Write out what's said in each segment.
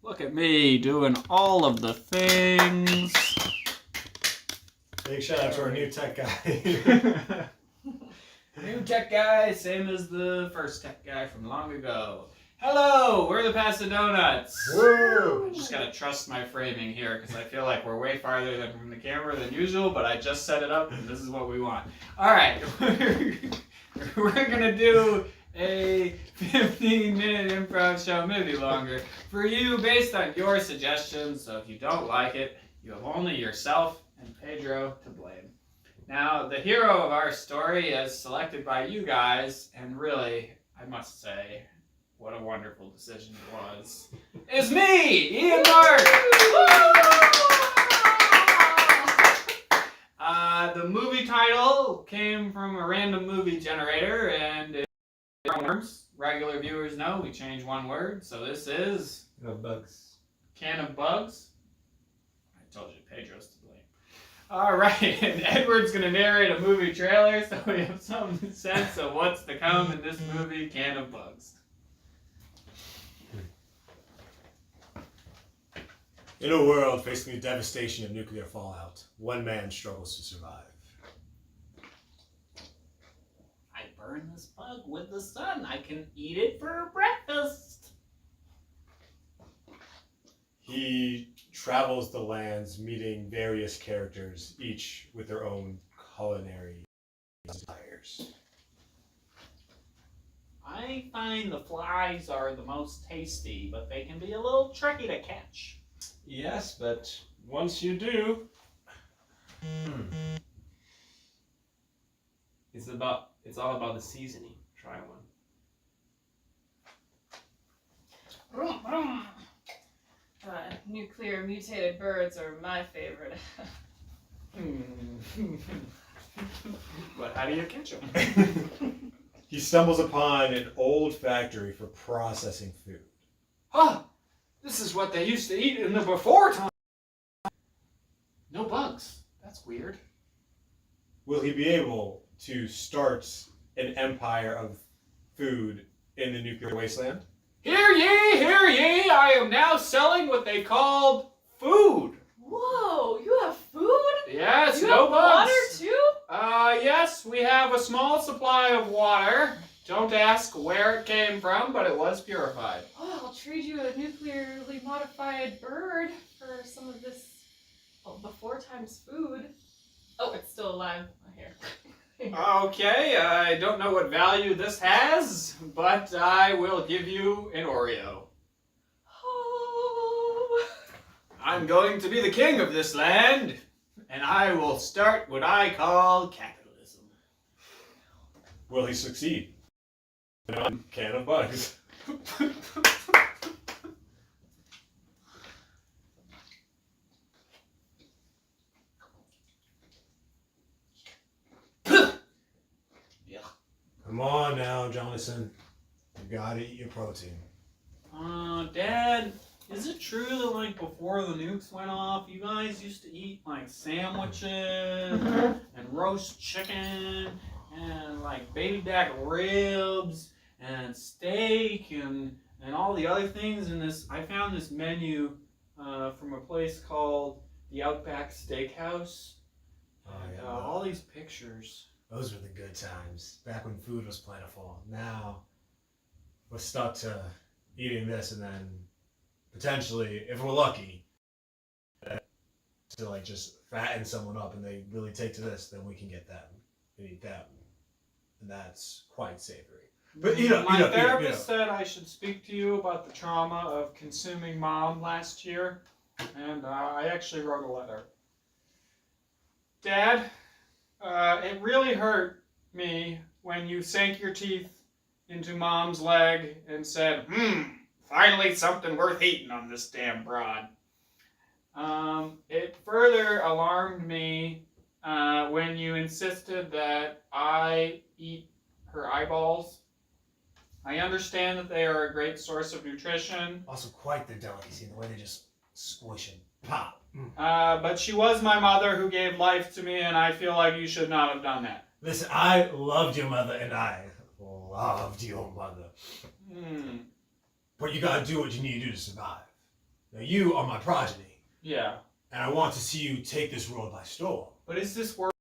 Look at me doing all of the things. Big shout out to our new tech guy. New tech guy, same as the first tech guy from long ago. Hello, we're the Pasadonuts. Woo! I just gotta trust my framing here because I feel like we're way farther than from the camera than usual, but I just set it up and this is what we want. Alright, we're gonna do a 15-minute improv show, maybe longer, for you based on your suggestions. So if you don't like it, you have only yourself and Pedro to blame. Now, the hero of our story, as selected by you guys, and really, I must say, what a wonderful decision it was, is me, Ian Mark! The movie title came from a random movie generator, and regular viewers know we change one word, so this is... Bugs. Can of Bugs. I told you, Pedro's to blame. Alright, and Edward's going to narrate a movie trailer, so we have some sense of what's to come in this movie, Can of Bugs. In a world facing the devastation of nuclear fallout, one man struggles to survive. I burn this bug with the sun. I can eat it for breakfast. He travels the lands, meeting various characters, each with their own culinary desires. I find the flies are the most tasty, but they can be a little tricky to catch. Yes, but once you do, it's all about the seasoning. Try one. Nuclear mutated birds are my favorite. But how do you catch them? He stumbles upon an old factory for processing food. Ah, this is what they used to eat in the before time. No bugs. That's weird. Will he be able to start an empire of food in the nuclear wasteland? Hear ye, hear ye! I am now selling what they called food. Whoa, you have food? Yes, you no have bugs. water too? Yes, we have a small supply of water. Don't ask where it came from, but it was purified. Oh, I'll trade you a nuclearly modified bird for some of this before times food. Oh, it's still alive. Here. Okay, I don't know what value this has, but I will give you an Oreo. Oh. I'm going to be the king of this land, and I will start what I call capitalism. Will he succeed? Can of bugs. Come on now, Jonathan. You gotta eat your protein. Dad, is it true that, like, before the nukes went off, you guys used to eat, like, sandwiches and roast chicken and, like, baby back ribs and steak and all the other things in this? I found this menu from a place called the Outback Steakhouse. And, all these pictures. Those were the good times, back when food was plentiful. Now, we're stuck to eating this and then potentially, if we're lucky, to like just fatten someone up and they really take to this, then we can get them and eat them. And that's quite savory. But my therapist said I should speak to you about the trauma of consuming Mom last year, and I actually wrote a letter. Dad, it really hurt me when you sank your teeth into Mom's leg and said, finally something worth eating on this damn broad. It further alarmed me when you insisted that I eat her eyeballs. I understand that they are a great source of nutrition. Also quite the delicacy, the way they just squish and pop. But she was my mother who gave life to me, and I feel like you should not have done that. Listen, I loved your mother, and I loved your mother. But you gotta do what you need to do to survive. Now, you are my progeny, Yeah. and I want to see you take this world by storm. But is this world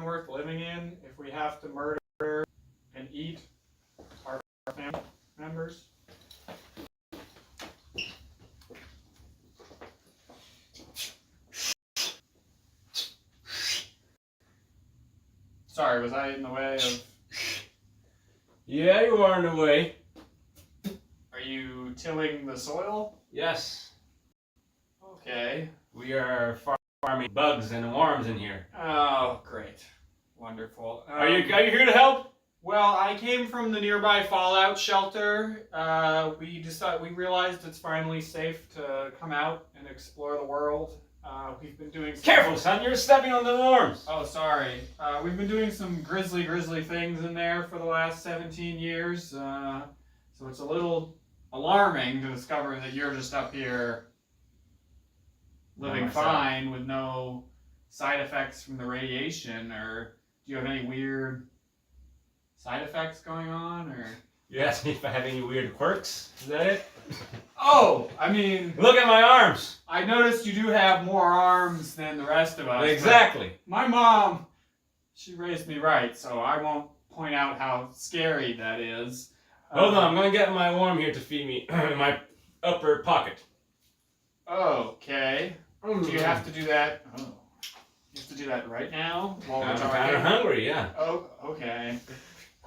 worth living in if we have to murder and eat our family members? Sorry, was I in the way of... Yeah, you are in the way. Are you tilling the soil? Yes. Okay. We are farming bugs and worms in here. Oh, great. Wonderful. Are you here to help? Well, I came from the nearby fallout shelter. We realized it's finally safe to come out and explore the world. We've been doing some... Careful, son, you're stepping on the worms. Oh, sorry. We've been doing some grisly things in there for the last 17 years. So it's a little alarming to discover that you're just up here living fine with no side effects from the radiation. Or do you have any weird side effects going on? Or You asked me if I have any weird quirks. Is that it? oh, I mean, Look at my arms. I noticed you do have more arms than the rest of us. Exactly. My mom, she raised me right, so I won't point out how scary that is. Hold on, I'm gonna get my worm here to feed me in my upper pocket. Okay. Do you have to do that? Oh, you have to do that right now while we're I'm talking? kind of hungry, yeah. Oh, okay.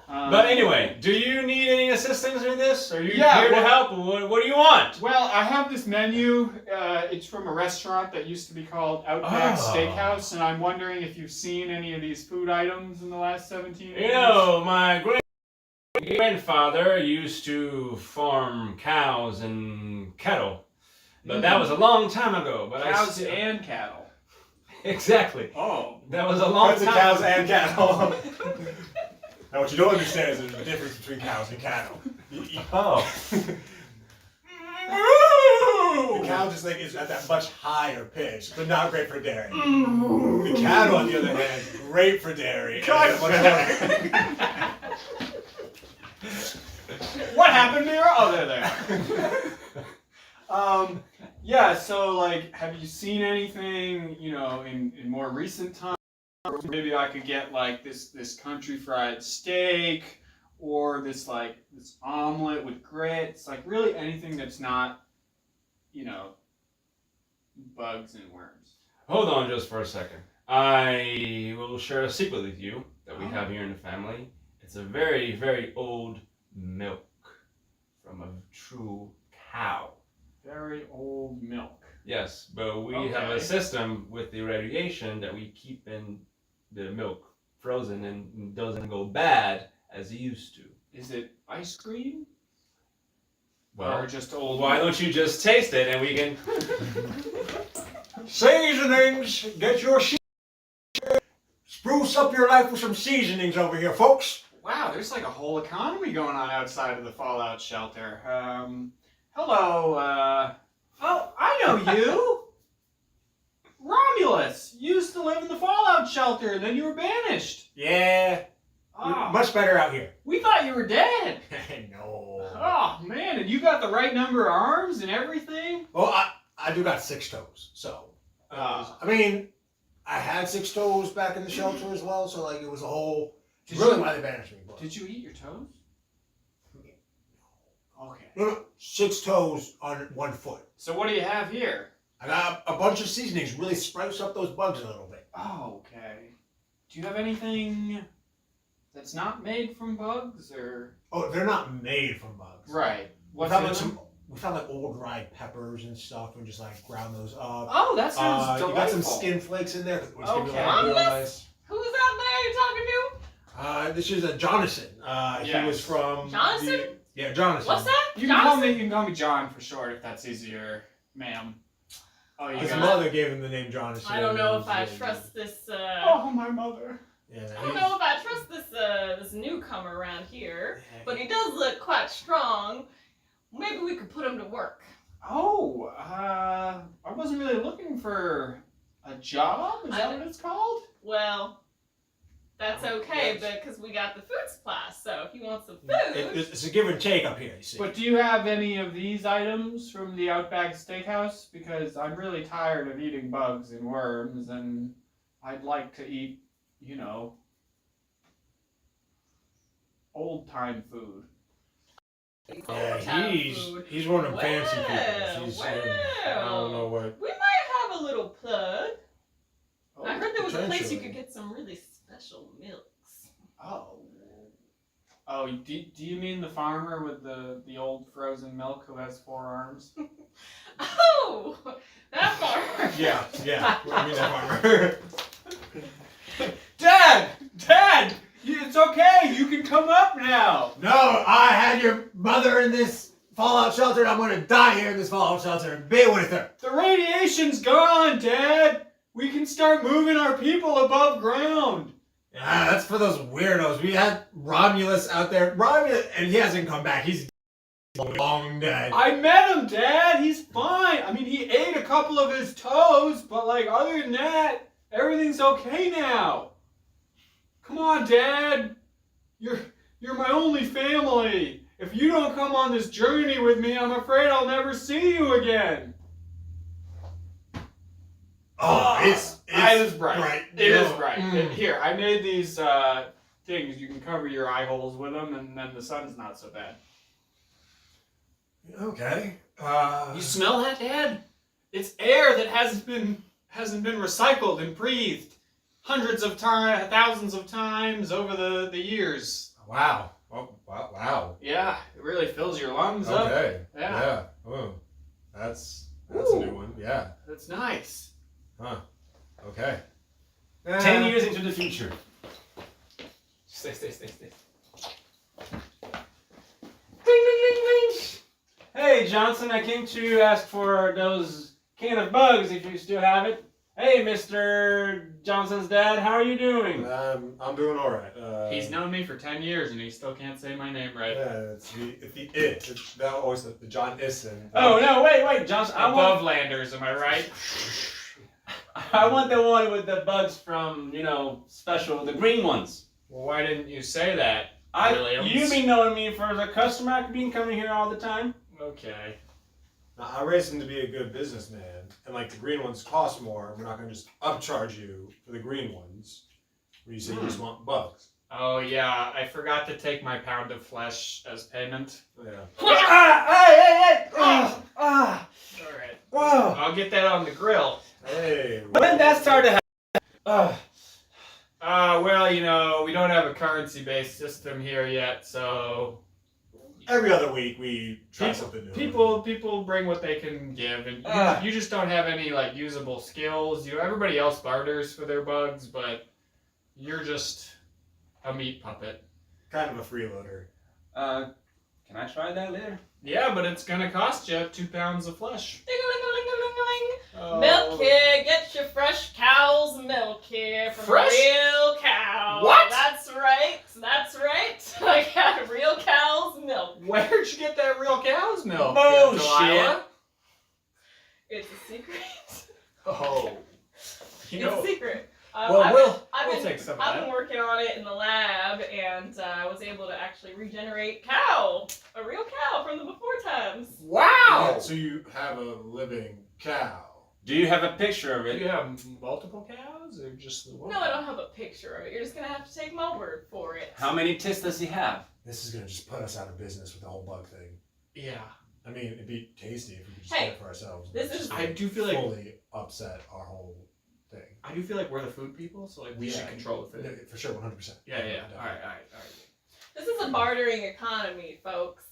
But anyway, do you need any assistance in this? Are you Yeah, here well- to help? What do you want? Well, I have this menu. It's from a restaurant that used to be called Outback Oh. Steakhouse, and I'm wondering if you've seen any of these food items in the last 17 years. You know, my grandfather used to farm cows and cattle, but that was a long time ago. But Cows and cattle. Exactly. Oh. That was a long Lots time. of cows and cattle. Now, what you don't understand is there's a difference between cows and cattle. Oh. The cow just is at that much higher pitch, but not great for dairy. The cattle, on the other hand, great for dairy. What happened to your... Oh, there they are. Yeah, so, like, have you seen anything, you know, in more recent times? Or maybe I could get, like, this country fried steak, or this omelet with grits, like, really anything that's not, you know, bugs and worms. Hold on just for a second. I will share a secret with you that we have here in the family. It's a very, very old milk from a true cow. Very old milk. Yes, but we have Okay. a system with the radiation that we keep in the milk frozen and it doesn't go bad as it used to. Is it ice cream? Well, Or just old why milk? don't you just taste it and we can... Seasonings, get your spruce up your life with some seasonings over here, folks. Wow, there's like a whole economy going on outside of the fallout shelter. Hello, oh, I know you! Romulus! You used to live in the fallout shelter, and then you were banished. Yeah, Oh, much better out here. we thought you were dead. No. Oh, man, and you got the right number of arms and everything? Well, I do got 6 toes, so. Ah. I mean, I had 6 toes back in the shelter as well, so like it was a whole. Did really you- why they banished me. But. Did you eat your toes? Okay. No, 6 toes on 1 foot. So what do you have here? I got a bunch of seasonings, really spice up those bugs a little bit. Oh, okay. Do you have anything that's not made from bugs, or? Oh, they're not made from bugs. Right. We What's found, in like, them? we found like old dried peppers and stuff and just like ground those up. Oh, that sounds You delightful. got some skin flakes in there, which give you Okay. like real Romulus? nice. Who's out there you're talking to? This is a Jonathan. He Yes. was from. Jonathan? Yeah, Jonathan. What's that? You can call me John for short if that's easier, ma'am. Oh, you His got- mother gave him the name Jonathan. I don't know if I trust this. Oh, my mother. Yeah, I don't know if I trust this newcomer around here, but he does look quite strong. Maybe we could put him to work. Oh, I wasn't really looking for a job. Is that what it's called? Well, that's okay because we got the food supply. So if you want some food, It's a give and take up here, you see. But do you have any of these items from the Outback Steakhouse? Because I'm really tired of eating bugs and worms, and I'd like to eat, you know, old-time food. Yeah, he's one of them fancy people. I don't know what. We might have a little plug. Oh, I heard there was a place you potentially. could get some really special milks. Oh, do you mean the farmer with the old frozen milk who has 4 arms? Oh, that farmer. Yeah. I mean that farmer. Dad! It's okay. You can come up now. No, I had your mother in this fallout shelter, and I'm going to die here in this fallout shelter and be with her. The radiation's gone, Dad. We can start moving our people above ground. Yeah, that's for those weirdos. We had Romulus out there. Romulus, and he hasn't come back. He's long dead. I met him, Dad. He's fine. I mean, he ate a couple of his toes, but like other than that, everything's okay now. Come on, Dad. You're my only family. If you don't come on this journey with me, I'm afraid I'll never see you again. Oh, it's It is bright. bright. It is No. bright. Mm. Here, I made these things. You can cover your eye holes with them, and then the sun's not so bad. Okay. You smell that, Dad? It's air that hasn't been recycled and breathed hundreds of times, thousands of times over the years. Wow. Oh, wow. Yeah, it really fills your lungs up. Okay. Yeah. Oh, that's Ooh. a new one. Yeah. That's nice. Huh. Okay. 10 years into the future. Stay. Ding, ding, ding, ding. Hey, Johnson, I came to ask for those can of bugs if you still have it. Hey, Mr. Johnson's dad, how are you doing? I'm doing all right. He's known me for 10 years and he still can't say my name right. Yeah, it's that always the John Isson. Oh, no, wait, Johnson. Above landers, am I right? I want the one with the bugs from, special, the green ones. Well, why didn't you say that, Williams? You been knowing me for the customer. I've been coming here all the time. Okay. Now, I raised him to be a good businessman, and like the green ones cost more. We're not going to just upcharge you for the green ones. Where you say you just want bugs. Oh, yeah, I forgot to take my pound of flesh as payment. Yeah. Hey! Alright. Whoa! I'll get that on the grill. Hey. When that started to happen. Well, we don't have a currency-based system here yet, so Every other week we try something new. people bring what they can give, and you just don't have any like usable skills. Everybody else barters for their bugs, but you're just a meat puppet. Kind of a freeloader. Can I try that later? Yeah, but it's gonna cost you 2 pounds of flesh. Ding-a-ling-a-ling-a-ling-a-ling. Oh. Milk here, get your fresh cow's milk here from Fresh? a real cow. What? That's right. I got real cow's milk. Where'd you get that real cow's milk? Bullshit. Delilah? It's a secret. Oh. It's a secret. We'll We'll take some of I've that. been working on it in the lab, and I was able to actually regenerate a real cow from the before times. Wow! So you have a living cow. Do you have a picture of Do it? you have multiple cows or just the one? No, I don't have a picture of it. You're just gonna have to take my word for it. How many tits does he have? This is gonna just put us out of business with the whole bug thing. Yeah. I mean, it'd be tasty if we could just Hey, get it for ourselves. this Just is- I do feel like fully upset our whole thing. I do feel like we're the food people, so like we should control the food. No, for sure, 100%. Yeah. All right. This is a bartering economy, folks.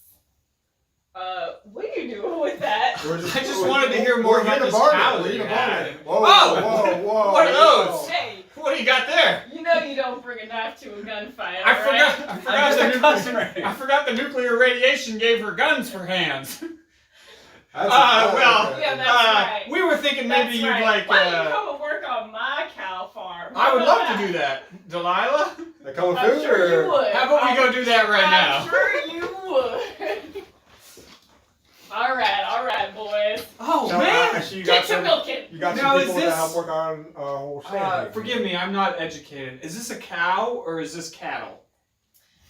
What are you doing with that? I just wanted to hear more we're about here to this barter. cow We're that here you to had. barter. Whoa, Oh! whoa. What are those? Hey, What do you got there? you know you don't bring a knife to a gunfight, I alright? I forgot the nuclear radiation gave her guns for hands. That's Yeah, that's right. We were thinking maybe That's you'd right. like. Why don't you come and work on my cow farm? I would love to do that, Delilah. That come with I'm food, sure or? you would. How about we go do that right now? I'm sure you would. All right, boys. Oh, So, man! actually, you Get got your some. milk in. You got Now, some is people to this- help work on whole stand. Forgive me, I'm not educated. Is this a cow or is this cattle?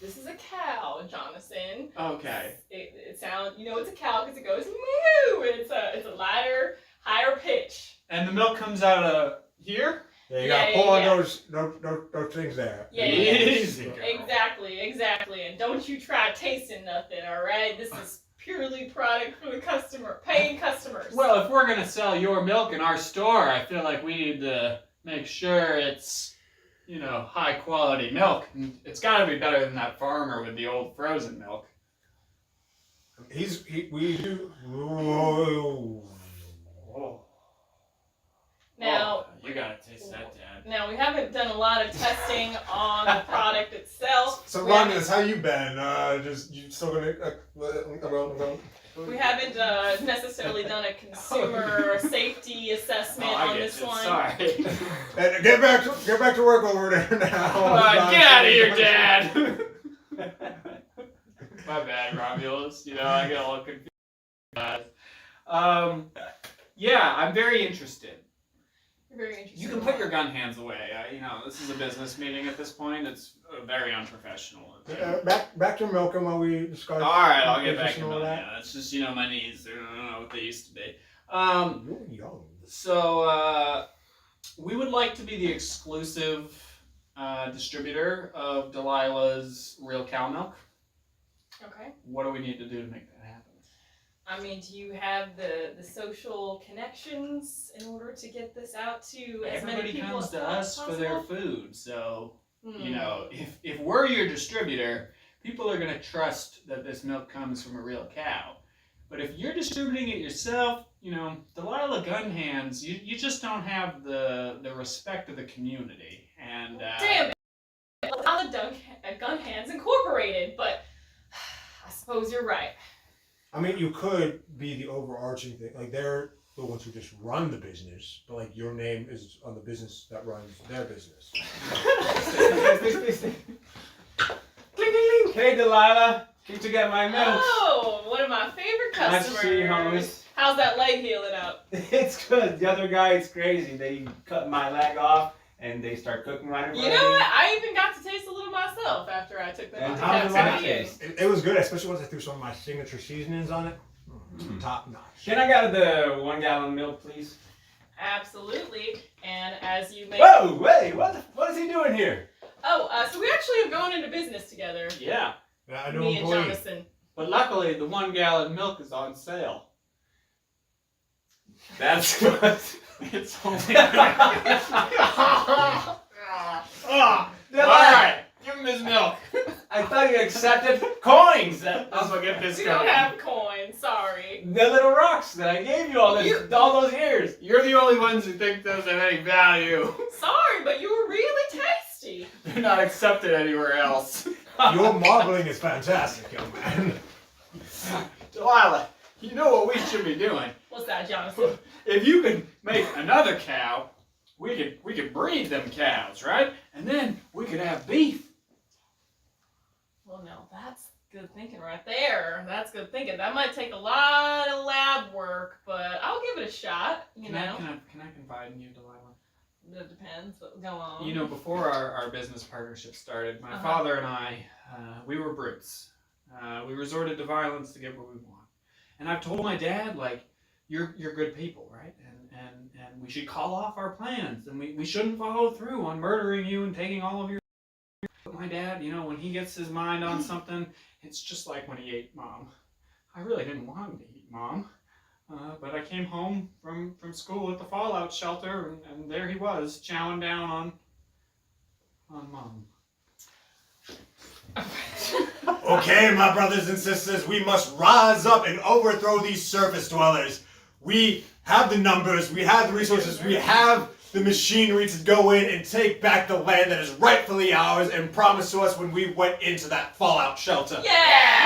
This is a cow, Jonathan. Okay. It sounds, it's a cow because it goes moo. It's a lighter, higher pitch. And the milk comes out of here? Yeah, you gotta Yeah, pull on yeah. those things there. Yeah, Easy. Exactly. And don't you try tasting nothing, all right? This is purely product for the customer, paying customers. Well, if we're going to sell your milk in our store, I feel like we need to make sure it's, high quality milk. And it's got to be better than that farmer with the old frozen milk. We do. Whoa. Oh. Now, You got to taste that, Dad. Now, we haven't done a lot of testing on the product itself. So, We Ron, haven't- how you been? You still gonna? We haven't necessarily done a consumer safety assessment on this one. Sorry. Get back to work over there now. Come on, get out of here, Dad. My bad, Romulus. I get a little confused. Yeah, I'm very interested. You're very interested. You can put your gun hands away. This is a business meeting at this point. It's very unprofessional. Back to milking while we discuss. All right, I'll get back to all milk. that. Yeah, it's just my knees. I don't know what they used to be. You're young. So we would like to be the exclusive distributor of Delilah's real cow milk. Okay. What do we need to do to make that happen? I mean, do you have the social connections in order to get this out to as many Everybody people comes as to us possible? for their food, so Hmm. if we're your distributor, people are gonna trust that this milk comes from a real cow. But if you're distributing it yourself, Delilah gun hands, you just don't have the respect of the community. And Damn it! All the Gun Hands Incorporated, but I suppose you're right. I mean, you could be the overarching thing. Like, they're the ones who just run the business, but like your name is on the business that runs their business. Cling, cling, cling. Hey, Delilah. Came to get my milk. Oh, one of my favorite Nice customers. to see you, homies. How's that leg healing up? It's good. The other guy, it's crazy. They cut my leg off and they start cooking right away. You know what? I even got to taste a little myself after I took that. And took how that does that video. taste? It was good, especially once I threw some of my signature seasonings on it. Top notch. Can I get the 1 gallon milk, please? Absolutely. And as you may. Whoa, wait, what is he doing here? Oh, so we actually have gone into business together. yeah, Yeah, I know Me and employee. Jonathan. but luckily the 1 gallon milk is on sale. That's good. It's only. Oh, All right, give him his milk. I thought you accepted coins. That's what get this We going. don't have coins, sorry. The little rocks that I gave you all those years. You're the only ones who think those have any value. Sorry, but you were really tasty. They're not accepted anywhere else. Your marbling is fantastic, young man. Delilah, you know what we should be doing? What's that, Jonathan? If you can make another cow, we could breed them cows, right? And then we could have beef. Well, no, that's good thinking right there. That's good thinking. That might take a lot of lab work, but I'll give it a shot. Can I confide in you, Delilah? It depends. But go on. Before our business partnership started, my Uh-huh. father and I, we were brutes. We resorted to violence to get what we want. And I've told my dad, you're good people, right? And we should call off our plans, and we shouldn't follow through on murdering you and taking all of your. But my dad, when he gets his mind on something, it's just like when he ate Mom. I really didn't want him to eat Mom, but I came home from school at the fallout shelter, and there he was, chowing down on Mom. Okay, my brothers and sisters, we must rise up and overthrow these surface dwellers. We have the numbers, we have the resources, we have the machinery to go in and take back the land that is rightfully ours and promised to us when we went into that fallout shelter. Yeah!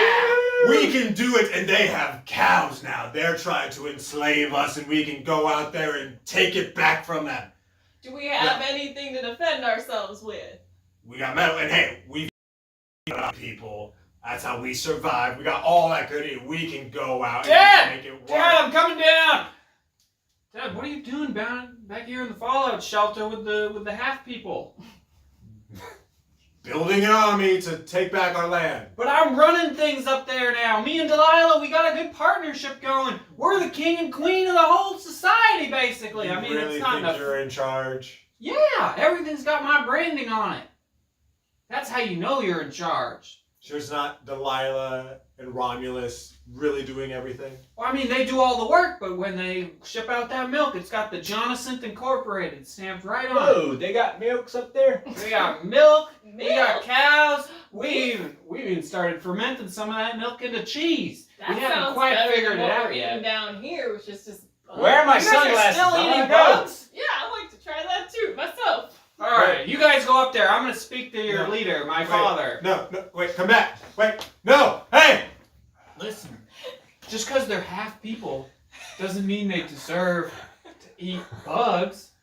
We can do it, and they have cows now. They're trying to enslave us, and we can go out there and take it back from them. Do we have anything to defend ourselves with? We got metal, and hey, we've got people. That's how we survive. We got all that good eat. We can go out Dad! and make it work. Dad, I'm coming down! Dad, what are you doing back here in the fallout shelter with the half people? Building an army to take back our land. But I'm running things up there now. Me and Delilah, we got a good partnership going. We're the king and queen of the whole society, basically. You I mean, really it's not think enough. you're in charge? Yeah, everything's got my branding on it. That's how you know you're in charge. Sure it's not Delilah and Romulus really doing everything? Well, I mean, they do all the work, but when they ship out that milk, it's got the Jonasant Incorporated stamped right on it. Whoa, they got milks up there? We got milk, we got Milk? cows, we even started fermenting some of that milk into cheese. That we haven't sounds quite better figured than it what out we're yet. eating down here, which is just Where are my You guys sunglasses? are still I eating wanna go. bugs? Yeah, I'd like to try that too, myself. All right, you guys go up there. I'm going to speak to your No, leader, my wait. father. No, wait, come back. Wait, no, hey! Listen, just because they're half people doesn't mean they deserve to eat bugs.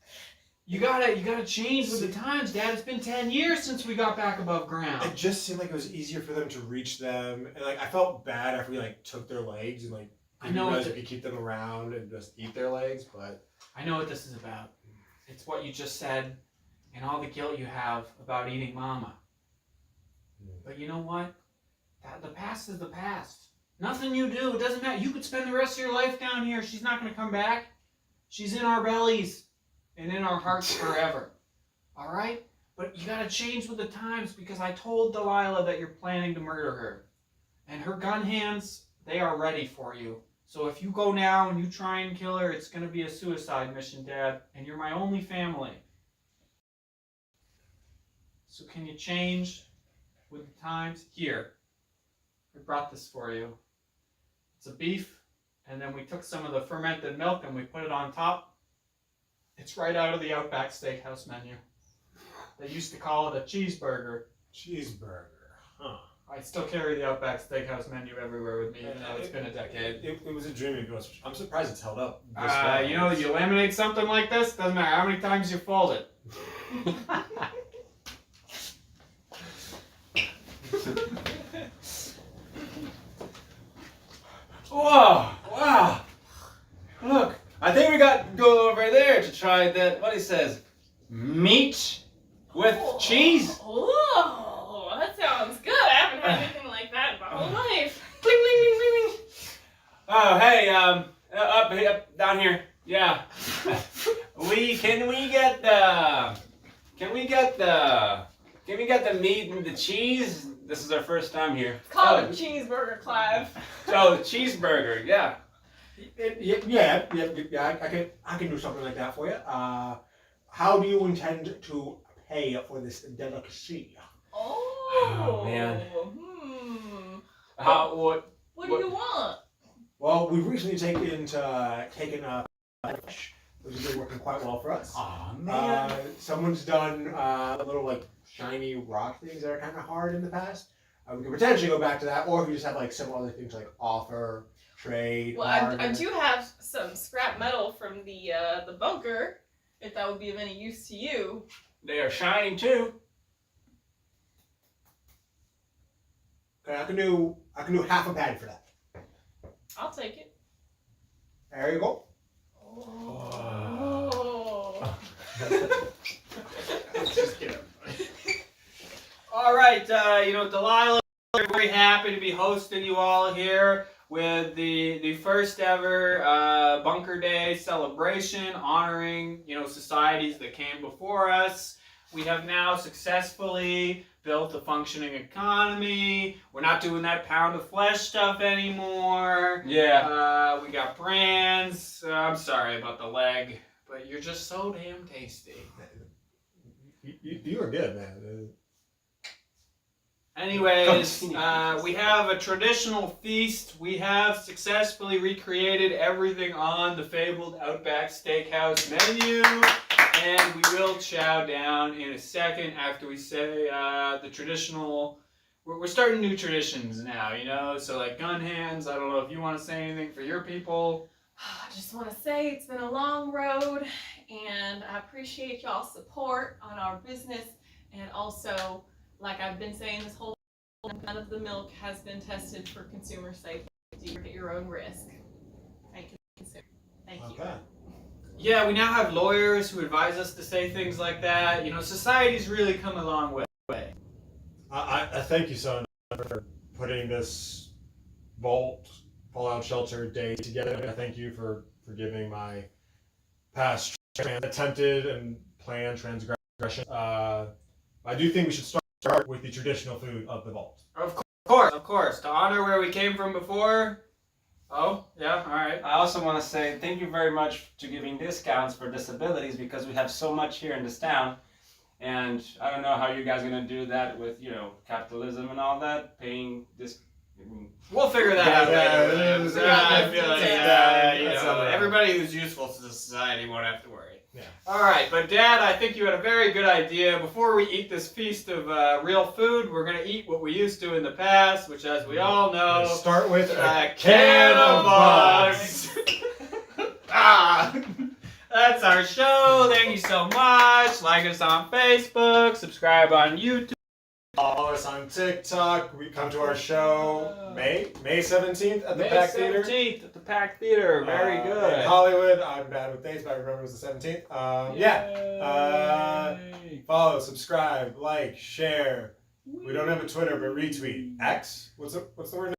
You gotta change with the times, Dad. It's been 10 years since we got back above ground. It just seemed like it was easier for them to reach them, and like I felt bad after we like took their legs and like I know realized what we could keep them around and just eat their legs, but I know what this is about. It's what you just said and all the guilt you have about eating Mama. But you know what? The past is the past. Nothing you do, it doesn't matter. You could spend the rest of your life down here. She's not going to come back. She's in our bellies and in our hearts forever. All right? But you got to change with the times because I told Delilah that you're planning to murder her. And her gun hands, they are ready for you. So if you go now and you try and kill her, it's going to be a suicide mission, Dad. And you're my only family. So can you change with the times? Here. I brought this for you. It's a beef, and then we took some of the fermented milk and we put it on top. It's right out of the Outback Steakhouse menu. They used to call it a cheeseburger. cheeseburger, huh? I still carry the Outback Steakhouse menu everywhere with me, even though it's been a decade. It was a dream of yours. I'm surprised it's held up. This You know, you laminate something like this, doesn't matter how many times you fold it. Whoa! Wow! Look, I think we got to go over there to try that. What he says, meat with cheese. Oh, that sounds good. I haven't had anything like that in my whole life. Bling, bling, bling, bling, bling. Oh, hey, up down here. Yeah. Can we get the meat and the cheese? This is our first time here. Call it a cheeseburger, Clive. Oh, cheeseburger, yeah. Yeah, I can do something like that for you. How do you intend to pay for this delicacy? Oh, man. What do you want? Well, we've recently taken fish, which has been working quite well for us. Oh man. Someone's done little like shiny rock things that are kind of hard in the past. We could potentially go back to that, or if you just have like some other things like offer, trade. Well, I bargain. do have some scrap metal from the bunker, if that would be of any use to you. They are shining too. Okay, I can do half a pad for that. I'll take it. There you go. Oh. Just kidding. All right, Delilah, we're very happy to be hosting you all here with the first ever Bunker Day celebration, honoring societies that came before us. We have now successfully built a functioning economy. We're not doing that pound of flesh stuff anymore. Yeah. We got brands. I'm sorry about the leg, but you're just so damn tasty. You were good, man. Anyways, we have a traditional feast. We have successfully recreated everything on the fabled Outback Steakhouse menu. And we will chow down in a second after we say the traditional... We're starting new traditions now, so like gun hands. I don't know if you want to say anything for your people. I just want to say it's been a long road, and I appreciate y'all's support on our business, and also, like I've been saying this whole none of the milk has been tested for consumer safety. You're at your own risk. Thank you. Thank you. Okay. Yeah, we now have lawyers who advise us to say things like that. You know, society's really come a long way. I thank you so much for putting this fallout shelter day together. I thank you for forgiving my past attempted and planned transgression. I do think we should start with the traditional food of the vault. Of course. To honor where we came from before. Oh, yeah, all right. I also want to say thank you very much to giving discounts for disabilities because we have so much here in this town. And I don't know how you guys are going to do that with, capitalism and all that, paying this. We'll figure that out later. I feel like That's everybody who's useful to the society won't have to worry. Yeah. All right, but Dad, I think you had a very good idea. Before we eat this feast of real food, we're going to eat what we used to in the past, which, as we all know, Start with a can of bugs. That's our show. Thank you so much. Like us on Facebook, subscribe on YouTube. Follow us on TikTok. We come to our show May 17th at the May Pack Theater. 17th at the Pack Theater. Very good. In Hollywood. I'm bad with dates, but I remember it was the 17th. Follow, subscribe, like, share. We don't have a Twitter, but retweet. X? What's the word?